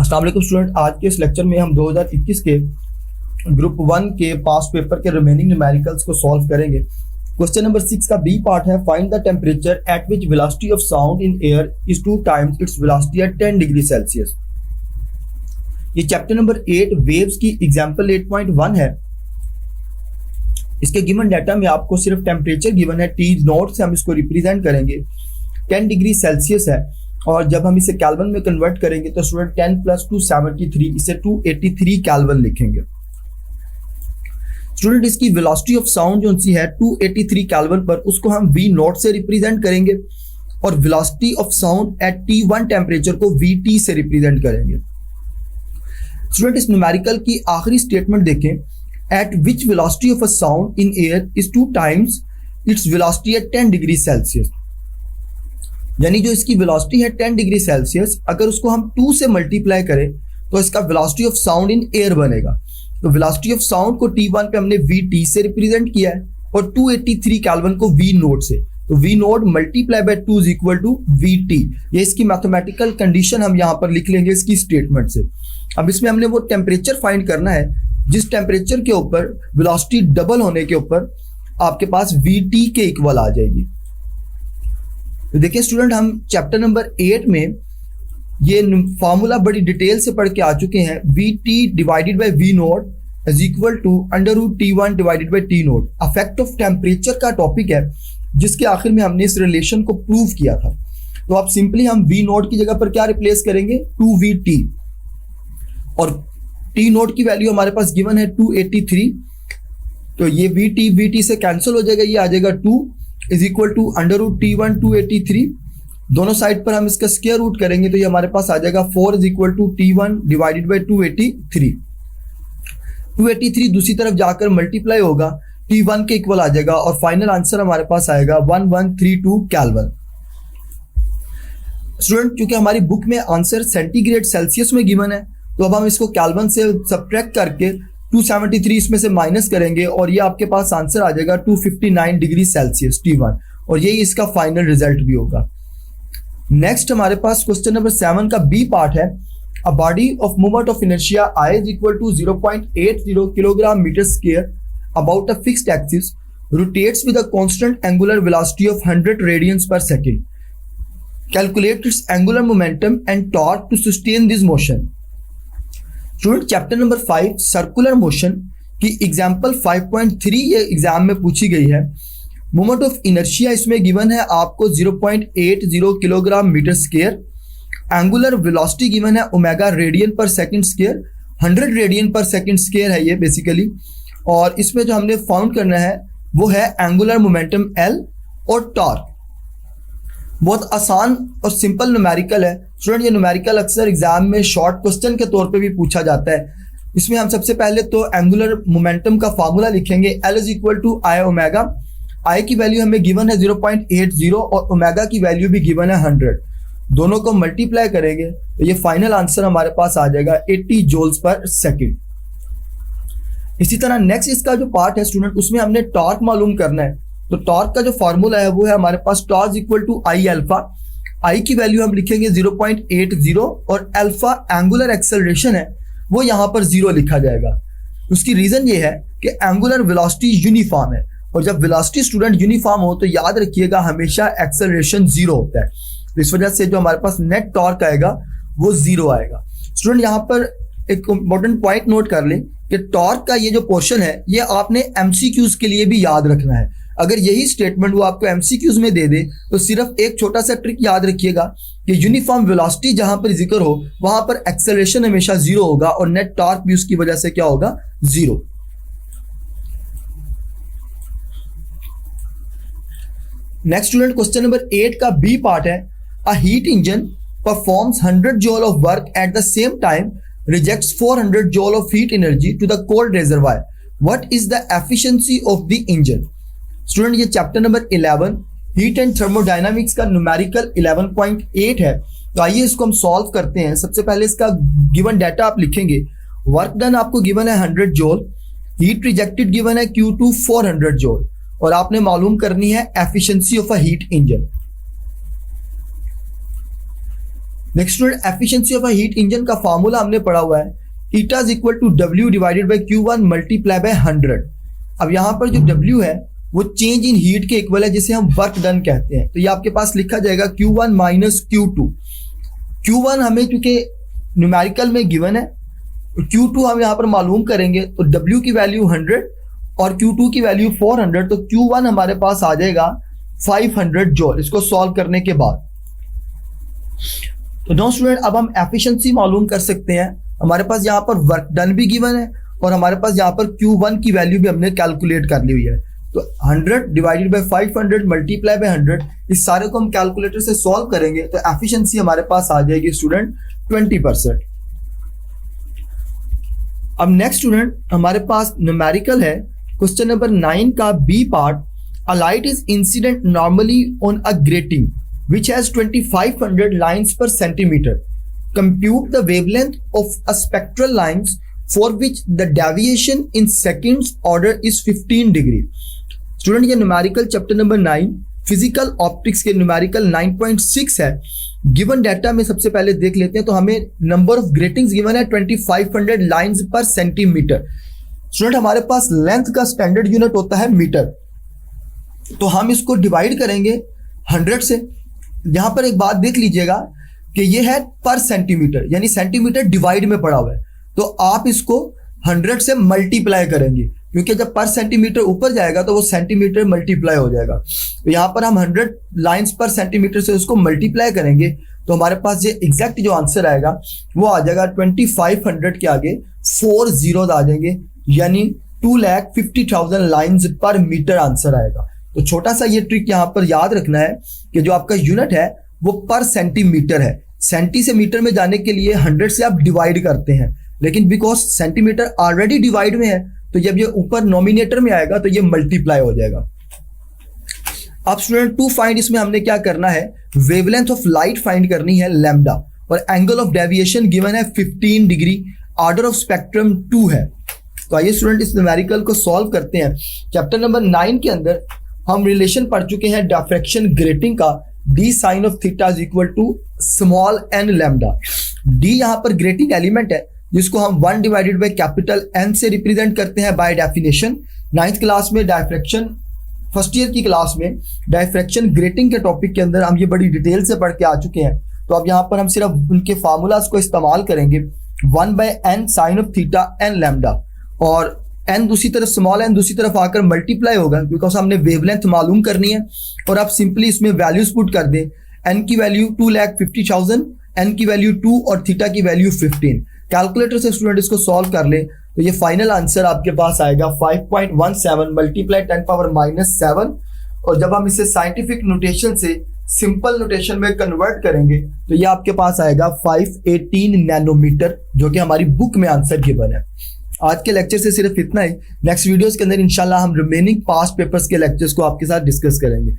अस्सलाम वालेकुम स्टूडेंट, आज के इस लेक्चर में हम 2021 के ग्रुप 1 के पास पेपर के रिमेनिंग न्यूमेरिकल्स को सॉल्व करेंगे। क्वेश्चन नंबर 6 का बी पार्ट है, find the temperature at which velocity of sound in air is 2 times its velocity at 10 degree Celsius. ये चैप्टर नंबर 8 वेव्स की एग्जांपल 8.1 है। इसके गिवन डाटा में आपको सिर्फ टेम्परेचर गिवन है, टी नोट से हम इसको रिप्रेजेंट करेंगे। 10 डिग्री सेल्सियस है और जब हम इसे केल्विन में कन्वर्ट करेंगे तो स्टूडेंट 10 + 2 73, इसे 283 केल्विन लिखेंगे। स्टूडेंट इसकी वेलोसिटी ऑफ साउंड जो सी है 283 केल्विन पर, उसको हम V नोट से रिप्रेजेंट करेंगे और velocity of sound eight T1 temperature को VT से रिप्रेजेंट करेंगे। स्टूडेंट इस न्यूमेरिकल की आखिरी स्टेटमेंट देखें, eight which velocity of a sound in air is 2 times its velocity at 10 degree Celsius. यानी जो इसकी वेलोसिटी है 10 डिग्री सेल्सियस, अगर उसको हम 2 से मल्टीप्लाई करें तो इसका velocity of sound in air बनेगा। तो वेलोसिटी ऑफ साउंड को T1 पे हमने VT से रिप्रेजेंट किया है और 283 केल्विन को V नोट से, तो V naught multiply by 2 is equal to VT। ये इसकी मैथमेटिकल कंडीशन हम यहाँ पर लिख लेंगे इसकी स्टेटमेंट से। अब इसमें हमने वो टेम्परेचर फाइंड करना है जिस टेम्परेचर के ऊपर वेलोसिटी डबल होने के ऊपर आपके पास VT के इक्वल आ जाएगी। तो देखिए स्टूडेंट, हम चैप्टर नंबर 8 में ये फार्मूला बड़ी डिटेल से पढ़ के आ चुके हैं। VT divided by V naught is equal to √T1 divided by T naught. Affect of temperature का टॉपिक है जिसके आखिर में हमने इस रिलेशन को प्रूव किया था। तो आप सिंपली हम V नोट की जगह पर क्या रिप्लेस करेंगे, 2VT, और T नोट की वैल्यू हमारे पास गिवन है 283। तो ये VT से कैंसिल हो जाएगा, ये आ जाएगा 2 इज इक्वल टू √T1 283। दोनों साइड पर हम इसका स्क्वायर रूट करेंगे तो ये हमारे पास आ जाएगा 4 is equal to T1 divided by 283। 283 दूसरी तरफ जाकर मल्टीप्लाई होगा, T1 के इक्वल आ जाएगा और फाइनल आंसर हमारे पास आएगा 1132 केल्विन। स्टूडेंट, क्योंकि हमारी बुक में आंसर सेंटीग्रेड सेल्सियस में गिवन है, तो अब हम इसको केल्विन से सब्ट्रैक्ट करके 273 इसमें से माइनस करेंगे और ये आपके पास आंसर आ जाएगा 259 डिग्री सेल्सियस T1, और यही इसका फाइनल रिजल्ट भी होगा। नेक्स्ट हमारे पास क्वेश्चन नंबर 7 का बी पार्ट है, a body of movement of inertia I is equal to 0.80 kilogram metre square about a fixed axis rotates with a constant angular velocity of 100 radians per second. Calculate its angular momentum and torque to sustain this motion. Student, chapter number 5 circular motion की example 5.3 ये exam में पूछी गई है। Moment of inertia इसमें given है आपको 0.80 kilogram metre square. Angular velocity given है ओमेगा रेडियन पर सेकंड स्क्वायर, 100 रेडियन पर सेकंड स्क्वायर है ये बेसिकली। और इसमें जो हमने फाउंड करना है वो है एंगुलर मोमेंटम L और टॉर्क। बहुत आसान और सिंपल न्यूमेरिकल है। स्टूडेंट, ये न्यूमेरिकल अक्सर एग्जाम में शॉर्ट क्वेश्चन के तौर पे भी पूछा जाता है। इसमें हम सबसे पहले तो एंगुलर मोमेंटम का फार्मूला लिखेंगे, L is equal to I omega. I की वैल्यू हमें गिवन है 0.80 और ओमेगा की वैल्यू भी गिवन है 100। दोनों को मल्टीप्लाई करेंगे तो ये फाइनल आंसर हमारे पास आ जाएगा 80 जूल्स पर सेकेंड। इसी तरह नेक्स्ट इसका जो पार्ट है स्टूडेंट, उसमें हमने टॉर्क मालूम करना है। तो टॉर्क का जो फार्मूला है वो है हमारे पास torque equal to I alpha. I की वैल्यू हम लिखेंगे 0.80 और अल्फा एंगुलर एक्सेलरेशन है वो यहाँ पर 0 लिखा जाएगा। उसकी रीजन ये है कि एंगुलर वेलोसिटी यूनिफॉर्म है, और जब वेलोसिटी स्टूडेंट यूनिफॉर्म हो तो याद रखिएगा हमेशा एक्सेलरेशन 0 होता है। तो इस वजह से जो हमारे पास नेट टॉर्क आएगा वो 0 आएगा। स्टूडेंट, यहाँ पर एक इंपॉर्टेंट पॉइंट नोट कर लें कि टॉर्क का ये जो पोर्शन है ये आपने MCQs के लिए भी याद रखना है। अगर यही स्टेटमेंट वो आपको MCQs में दे दे तो सिर्फ एक छोटा सा ट्रिक याद रखिएगा कि यूनिफॉर्म वेलोसिटी जहां पर जिक्र हो वहां पर एक्सेलरेशन हमेशा 0 होगा और नेट टॉर्क भी उसकी वजह से क्या होगा, 0। नेक्स्ट स्टूडेंट, क्वेश्चन नंबर 8 का बी पार्ट है, अ heat engine performs 100 joule of work at the same time rejects 400 joule of heat energy to the cold reservoir. What is the efficiency of the engine? Student, ये chapter number 11 heat and thermodynamics का numerical 11.8 है। तो आइए इसको हम solve करते हैं। सबसे पहले इसका गिवन डाटा आप लिखेंगे। वर्क डन आपको गिवन है 100 जूल, हीट रिजेक्टेड गिवन है Q2 400 जूल, और आपने मालूम करनी है efficiency of a heat engine. Next student, efficiency of a heat engine का फॉर्मूला हमने पढ़ा हुआ है, eta is equal to W divided by Q1 multiply by 100। अब यहाँ पर जो W है वो चेंज इन हीट के इक्वल है, जिसे हम वर्क डन कहते हैं। तो ये आपके पास लिखा जाएगा Q1 माइनस Q2। Q1 हमें चूंकि न्यूमेरिकल में गिवन है, Q2 हम यहाँ पर मालूम करेंगे, तो W की वैल्यू 100 और Q2 की वैल्यू 400, तो Q1 हमारे पास आ जाएगा 500 जॉल इसको सॉल्व करने के बाद। तो नो स्टूडेंट, अब हम एफिशिएंसी मालूम कर सकते हैं। हमारे पास यहाँ पर वर्क डन भी गिवन है और हमारे पास यहाँ पर Q1 की वैल्यू भी हमने कैलकुलेट कर ली हुई है। तो 100 डिवाइडेड बाय 500 मल्टीप्लाई बाय 100, इस सारे को हम कैलकुलेटर से सॉल्व करेंगे तो एफिशिएंसी हमारे पास आ जाएगी स्टूडेंट 20%। अब नेक्स्ट स्टूडेंट, हमारे पास न्यूमेरिकल है क्वेश्चन नंबर 9 का B part. A light is incident normally on a grating which has 2500 lines per centimeter. Compute the wavelength of a spectral lines for which the deviation in seconds order is 15 degree. Student, ये numerical chapter number 9 physical optics के numerical 9.6 है। Given data में सबसे पहले देख लेते हैं। तो हमें नंबर ऑफ ग्रेटिंग्स गिवन है 2500 लाइन्स पर सेंटीमीटर। स्टूडेंट, हमारे पास लेंथ का स्टैंडर्ड यूनिट होता है मीटर, तो हम इसको डिवाइड करेंगे 100 से। यहां पर एक बात देख लीजिएगा कि ये है पर सेंटीमीटर, यानी सेंटीमीटर डिवाइड में पड़ा हुआ है, तो आप इसको 100 से मल्टीप्लाई करेंगे, क्योंकि जब पर सेंटीमीटर ऊपर जाएगा तो वो सेंटीमीटर मल्टीप्लाई हो जाएगा। तो यहाँ पर हम 100 लाइन्स पर सेंटीमीटर से उसको मल्टीप्लाई करेंगे तो हमारे पास ये एग्जैक्ट जो आंसर आएगा वो आ जाएगा 2500 के आगे 4 जीरो आ जाएंगे, यानी 2,50,000 लाइन्स पर मीटर आंसर आएगा। तो छोटा सा ये ट्रिक यहाँ पर याद रखना है कि जो आपका यूनिट है वो पर सेंटीमीटर है। सेंटी से मीटर में जाने के लिए 100 से आप डिवाइड करते हैं, लेकिन बिकॉज सेंटीमीटर ऑलरेडी डिवाइड में है तो जब ये ऊपर नॉमिनेटर में आएगा तो ये मल्टीप्लाई हो जाएगा। अब स्टूडेंट, टू फाइंड, इसमें हमने क्या करना है, वेवलेंथ ऑफ लाइट फाइंड करनी है लैम्डा, और एंगल ऑफ डेविएशन गिवन है 15 डिग्री, ऑर्डर ऑफ स्पेक्ट्रम 2 है। तो आइए स्टूडेंट इस न्यूमेरिकल को सॉल्व करते हैं। चैप्टर नंबर 9 के अंदर हम रिलेशन पढ़ चुके हैं डायफ्रैक्शन ग्रेटिंग का, d sine of theta is equal to small n lambda. d यहाँ पर ग्रेटिंग एलिमेंट है जिसको हम 1 डिवाइडेड बाय कैपिटल n से रिप्रेजेंट करते हैं बाय डेफिनेशन। 9th क्लास में डायफ्रैक्शन, फर्स्ट ईयर की क्लास में डायफ्रैक्शन ग्रेटिंग के टॉपिक के अंदर हम ये बड़ी डिटेल से पढ़ के आ चुके हैं। तो अब यहाँ पर हम सिर्फ उनके फार्मूलाज को इस्तेमाल करेंगे, 1/n sine of theta n lambda, और n दूसरी तरफ स्मॉल n दूसरी तरफ आकर मल्टीप्लाई होगा बिकॉज हमने वेवलेंथ मालूम करनी है। और आप सिंपली इसमें वैल्यूज पुट कर दें, n की वैल्यू 2,50,000, n की वैल्यू 2 और थीटा की वैल्यू 15। कैलकुलेटर से स्टूडेंट इसको सॉल्व कर ले तो ये फाइनल आंसर आपके पास आएगा 5.17 मल्टीप्लाई 10⁻⁻7। और जब हम इसे साइंटिफिक नोटेशन से सिंपल नोटेशन में कन्वर्ट करेंगे तो ये आपके पास आएगा 518 नैनोमीटर, जो कि हमारी बुक में आंसर गिवन है। आज के लेक्चर से सिर्फ इतना ही। नेक्स्ट वीडियोस के अंदर इंशाल्लाह हम रिमेनिंग पास्ट पेपर्स के लेक्चर्स को आपके साथ डिस्कस करेंगे।